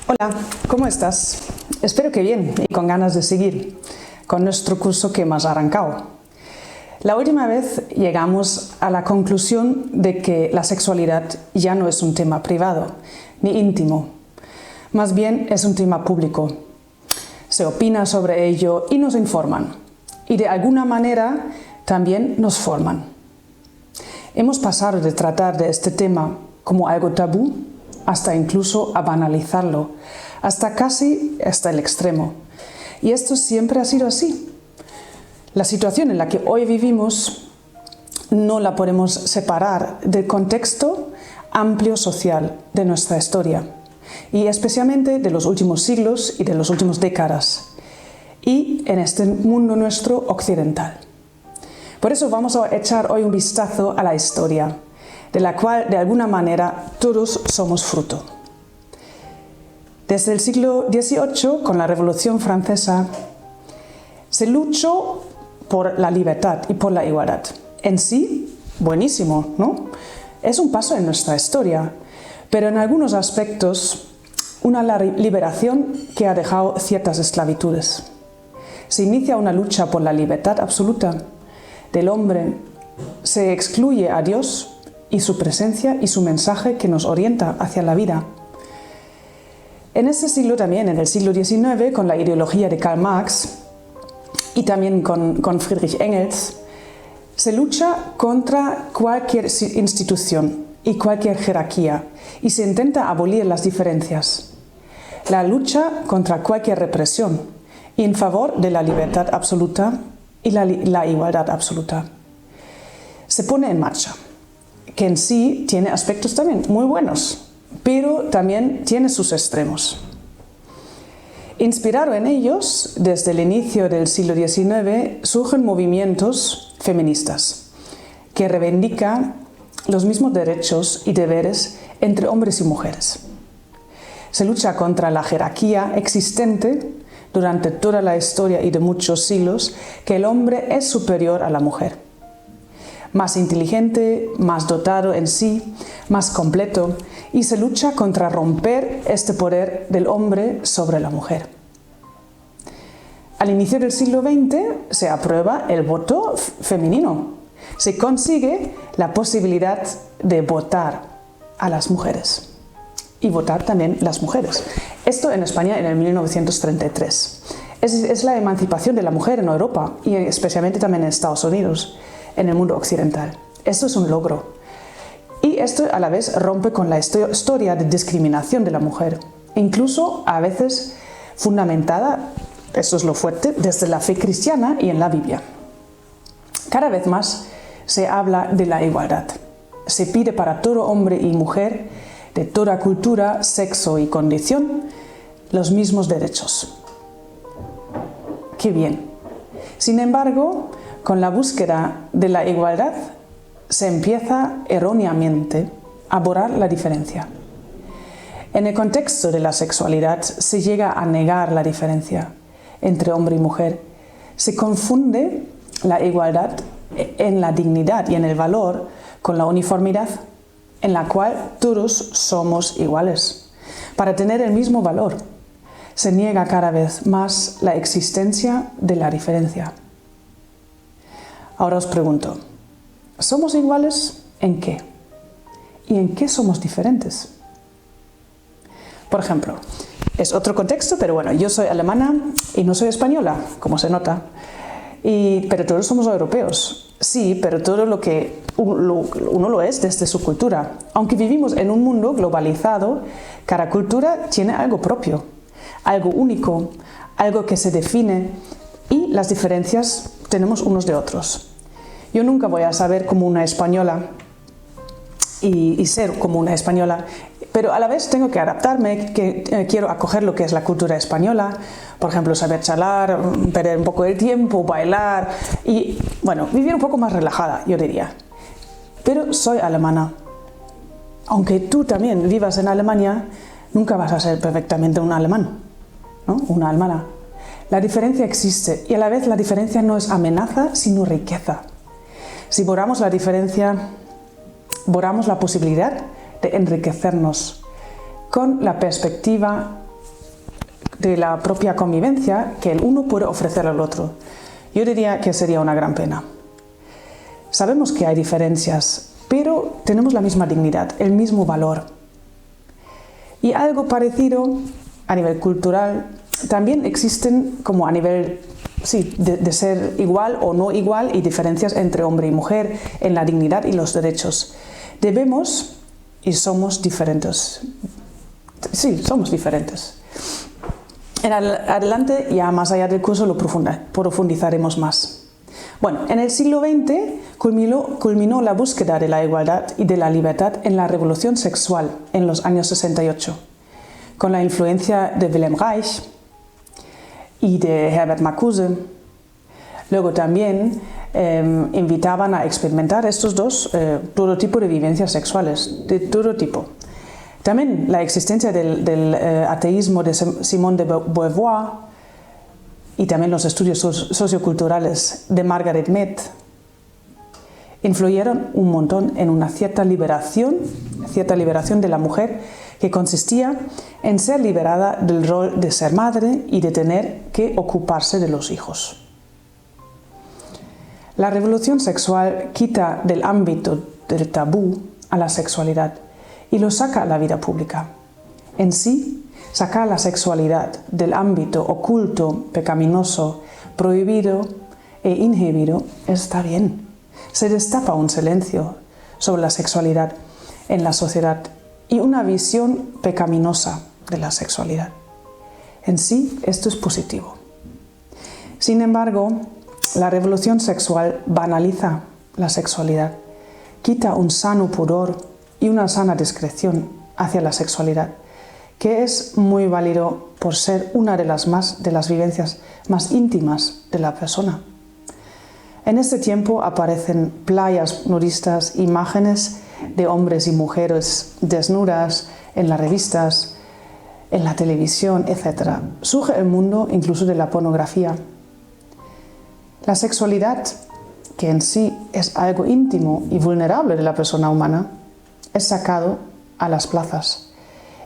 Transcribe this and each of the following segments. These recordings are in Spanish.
Hola, ¿cómo estás? Espero que bien y con ganas de seguir con nuestro curso que hemos arrancado. La última vez llegamos a la conclusión de que la sexualidad ya no es un tema privado ni íntimo, más bien es un tema público. Se opina sobre ello y nos informan, y de alguna manera también nos forman. Hemos pasado de tratar de este tema como algo tabú hasta incluso a banalizarlo, hasta el extremo. Y esto siempre ha sido así. La situación en la que hoy vivimos no la podemos separar del contexto amplio social de nuestra historia, y especialmente de los últimos siglos y de las últimas décadas, y en este mundo nuestro occidental. Por eso vamos a echar hoy un vistazo a la historia, de la cual de alguna manera todos somos fruto. Desde el siglo XVIII, con la Revolución Francesa, se luchó por la libertad y por la igualdad. En sí, buenísimo, ¿no? Es un paso en nuestra historia, pero en algunos aspectos una liberación que ha dejado ciertas esclavitudes. Se inicia una lucha por la libertad absoluta del hombre, se excluye a Dios y su presencia y su mensaje que nos orienta hacia la vida. En este siglo también, en el siglo XIX, con la ideología de Karl Marx y también con Friedrich Engels, se lucha contra cualquier institución y cualquier jerarquía y se intenta abolir las diferencias. La lucha contra cualquier represión y en favor de la libertad absoluta y la igualdad absoluta se pone en marcha, que en sí tiene aspectos también muy buenos, pero también tiene sus extremos. Inspirado en ellos, desde el inicio del siglo XIX surgen movimientos feministas que reivindican los mismos derechos y deberes entre hombres y mujeres. Se lucha contra la jerarquía existente durante toda la historia y de muchos siglos, que el hombre es superior a la mujer. Más inteligente, más dotado en sí, más completo, y se lucha contra romper este poder del hombre sobre la mujer. Al inicio del siglo XX se aprueba el voto femenino. Se consigue la posibilidad de votar a las mujeres y votar también las mujeres. Esto en España en el 1933. Es la emancipación de la mujer en Europa y especialmente también en Estados Unidos, en el mundo occidental. Esto es un logro. Y esto a la vez rompe con la historia de discriminación de la mujer, incluso a veces fundamentada, eso es lo fuerte, desde la fe cristiana y en la Biblia. Cada vez más se habla de la igualdad. Se pide para todo hombre y mujer, de toda cultura, sexo y condición, los mismos derechos. ¡Qué bien! Sin embargo, con la búsqueda de la igualdad se empieza erróneamente a borrar la diferencia. En el contexto de la sexualidad se llega a negar la diferencia entre hombre y mujer. Se confunde la igualdad en la dignidad y en el valor con la uniformidad, en la cual todos somos iguales, para tener el mismo valor. Se niega cada vez más la existencia de la diferencia. Ahora os pregunto, ¿somos iguales en qué? ¿Y en qué somos diferentes? Por ejemplo, es otro contexto, pero bueno, yo soy alemana y no soy española, como se nota, pero todos somos europeos. Sí, pero todo lo que uno lo es desde su cultura. Aunque vivimos en un mundo globalizado, cada cultura tiene algo propio, algo único, algo que se define, y las diferencias tenemos unos de otros. Yo nunca voy a saber como una española y ser como una española, pero a la vez tengo que adaptarme, quiero acoger lo que es la cultura española, por ejemplo, saber charlar, perder un poco el tiempo, bailar y, bueno, vivir un poco más relajada, yo diría. Pero soy alemana. Aunque tú también vivas en Alemania, nunca vas a ser perfectamente un alemán, ¿no? Una alemana. La diferencia existe y a la vez la diferencia no es amenaza, sino riqueza. Si borramos la diferencia, borramos la posibilidad de enriquecernos con la perspectiva de la propia convivencia que el uno puede ofrecer al otro. Yo diría que sería una gran pena. Sabemos que hay diferencias, pero tenemos la misma dignidad, el mismo valor. Y algo parecido a nivel cultural también existen como a nivel de ser igual o no igual y diferencias entre hombre y mujer en la dignidad y los derechos. Debemos y somos diferentes. Sí, somos diferentes. En adelante, ya más allá del curso, lo profundizaremos más. Bueno, en el siglo XX culminó la búsqueda de la igualdad y de la libertad en la revolución sexual en los años 68, con la influencia de Wilhelm Reich y de Herbert Marcuse. Luego también invitaban a experimentar estos dos todo tipo de vivencias sexuales, de todo tipo. También la existencia del ateísmo de Simone de Beauvoir y también los estudios socioculturales de Margaret Mead influyeron un montón en una cierta liberación de la mujer que consistía en ser liberada del rol de ser madre y de tener que ocuparse de los hijos. La revolución sexual quita del ámbito del tabú a la sexualidad y lo saca a la vida pública. En sí, sacar la sexualidad del ámbito oculto, pecaminoso, prohibido e inhibido está bien. Se destapa un silencio sobre la sexualidad en la sociedad y una visión pecaminosa de la sexualidad. En sí, esto es positivo. Sin embargo, la revolución sexual banaliza la sexualidad, quita un sano pudor y una sana discreción hacia la sexualidad, que es muy válido por ser una de las vivencias más íntimas de la persona. En este tiempo aparecen playas nudistas, imágenes de hombres y mujeres desnudas en las revistas, en la televisión, etc. Surge el mundo incluso de la pornografía. La sexualidad, que en sí es algo íntimo y vulnerable de la persona humana, es sacado a las plazas,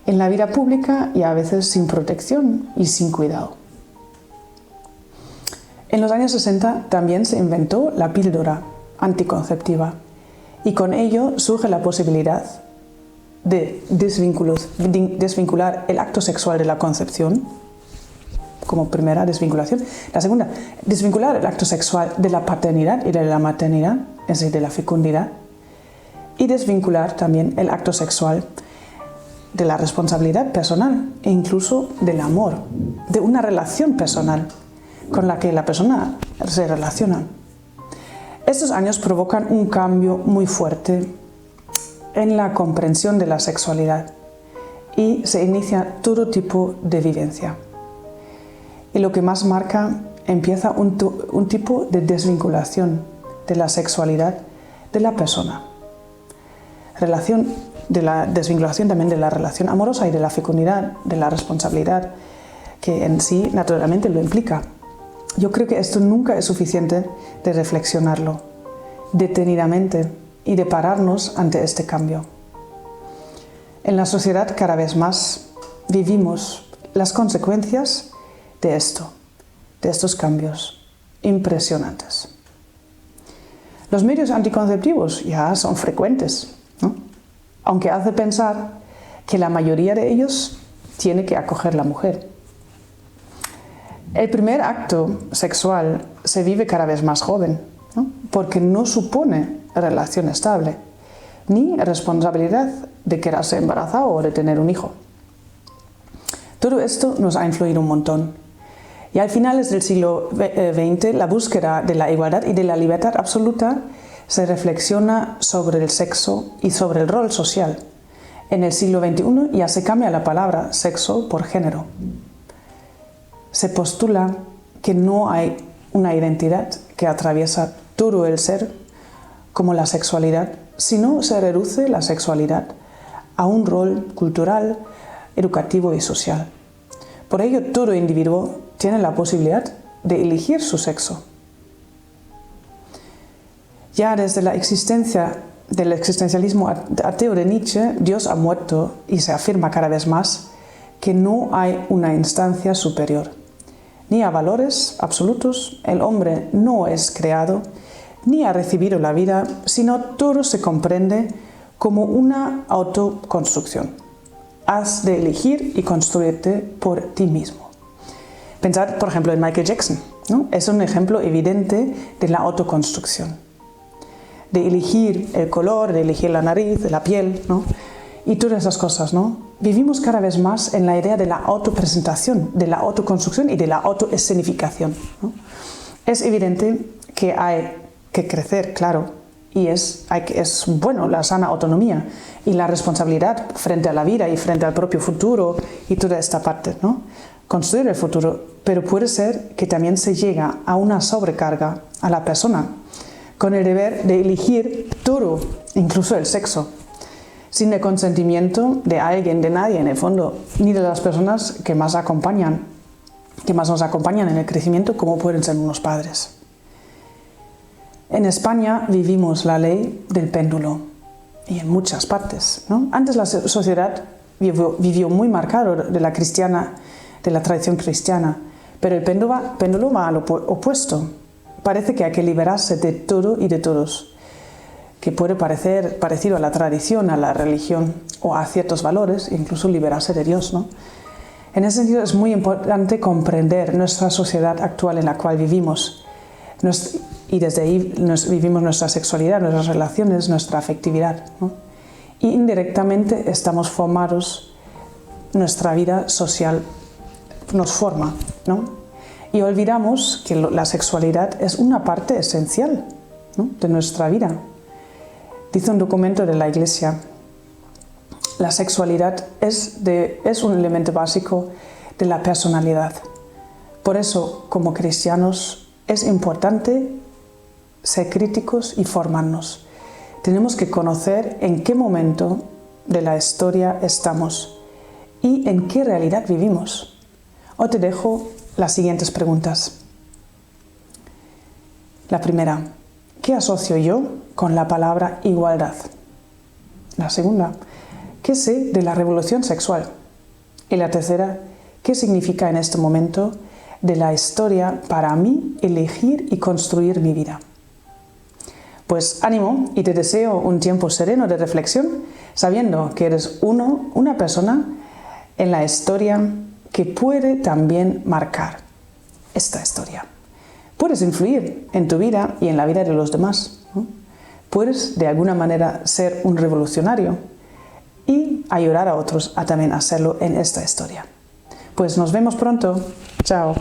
en la vida pública y a veces sin protección y sin cuidado. En los años 60 también se inventó la píldora anticonceptiva y con ello surge la posibilidad de desvincular el acto sexual de la concepción como primera desvinculación. La segunda, desvincular el acto sexual de la paternidad y de la maternidad, es decir, de la fecundidad, y desvincular también el acto sexual de la responsabilidad personal e incluso del amor, de una relación personal con la que la persona se relaciona. Estos años provocan un cambio muy fuerte en la comprensión de la sexualidad y se inicia todo tipo de vivencia. Y lo que más marca, empieza un tipo de desvinculación de la sexualidad de la persona. De la desvinculación también de la relación amorosa y de la fecundidad, de la responsabilidad, que en sí naturalmente lo implica. Yo creo que esto nunca es suficiente de reflexionarlo detenidamente y de pararnos ante este cambio. En la sociedad cada vez más vivimos las consecuencias de estos cambios impresionantes. Los medios anticonceptivos ya son frecuentes, ¿no? Aunque hace pensar que la mayoría de ellos tiene que acoger la mujer. El primer acto sexual se vive cada vez más joven, ¿no? Porque no supone relación estable, ni responsabilidad de quedarse embarazada o de tener un hijo. Todo esto nos ha influido un montón. Y al finales del siglo XX, la búsqueda de la igualdad y de la libertad absoluta se reflexiona sobre el sexo y sobre el rol social. En el siglo XXI ya se cambia la palabra sexo por género. Se postula que no hay una identidad que atraviesa todo el ser como la sexualidad, sino se reduce la sexualidad a un rol cultural, educativo y social. Por ello, todo individuo tiene la posibilidad de elegir su sexo. Ya desde la existencia del existencialismo ateo de Nietzsche, Dios ha muerto y se afirma cada vez más que no hay una instancia superior, ni a valores absolutos. El hombre no es creado, ni ha recibido la vida, sino todo se comprende como una autoconstrucción. Has de elegir y construirte por ti mismo. Pensad, por ejemplo, en Michael Jackson, ¿no? Es un ejemplo evidente de la autoconstrucción. De elegir el color, de elegir la nariz, de la piel, ¿no? Y todas esas cosas, ¿no? Vivimos cada vez más en la idea de la autopresentación, de la autoconstrucción y de la autoescenificación, ¿no? Es evidente que hay que crecer, claro, y es bueno la sana autonomía y la responsabilidad frente a la vida y frente al propio futuro y toda esta parte, ¿no? Construir el futuro, pero puede ser que también se llega a una sobrecarga a la persona con el deber de elegir todo, incluso el sexo, sin el consentimiento de alguien, de nadie en el fondo, ni de las personas que más nos acompañan en el crecimiento, como pueden ser unos padres. En España vivimos la ley del péndulo, y en muchas partes, ¿no? Antes la sociedad vivió muy marcado de la tradición cristiana, pero el péndulo va al opuesto. Parece que hay que liberarse de todo y de todos, que puede parecer parecido a la tradición, a la religión o a ciertos valores, incluso liberarse de Dios, ¿no? En ese sentido es muy importante comprender nuestra sociedad actual en la cual vivimos, y desde ahí vivimos nuestra sexualidad, nuestras relaciones, nuestra afectividad, ¿no? Y indirectamente estamos formados, nuestra vida social nos forma, ¿no? Y olvidamos que la sexualidad es una parte esencial, ¿no?, de nuestra vida. Dice un documento de la Iglesia, la sexualidad es un elemento básico de la personalidad. Por eso, como cristianos, es importante ser críticos y formarnos. Tenemos que conocer en qué momento de la historia estamos y en qué realidad vivimos. Hoy te dejo las siguientes preguntas. La primera, ¿qué asocio yo con la palabra igualdad? La segunda, ¿qué sé de la revolución sexual? Y la tercera, ¿qué significa en este momento de la historia para mí elegir y construir mi vida? Pues ánimo, y te deseo un tiempo sereno de reflexión, sabiendo que eres una persona en la historia que puede también marcar esta historia. Puedes influir en tu vida y en la vida de los demás, ¿no? Puedes de alguna manera ser un revolucionario y ayudar a otros a también hacerlo en esta historia. Pues nos vemos pronto. Chao.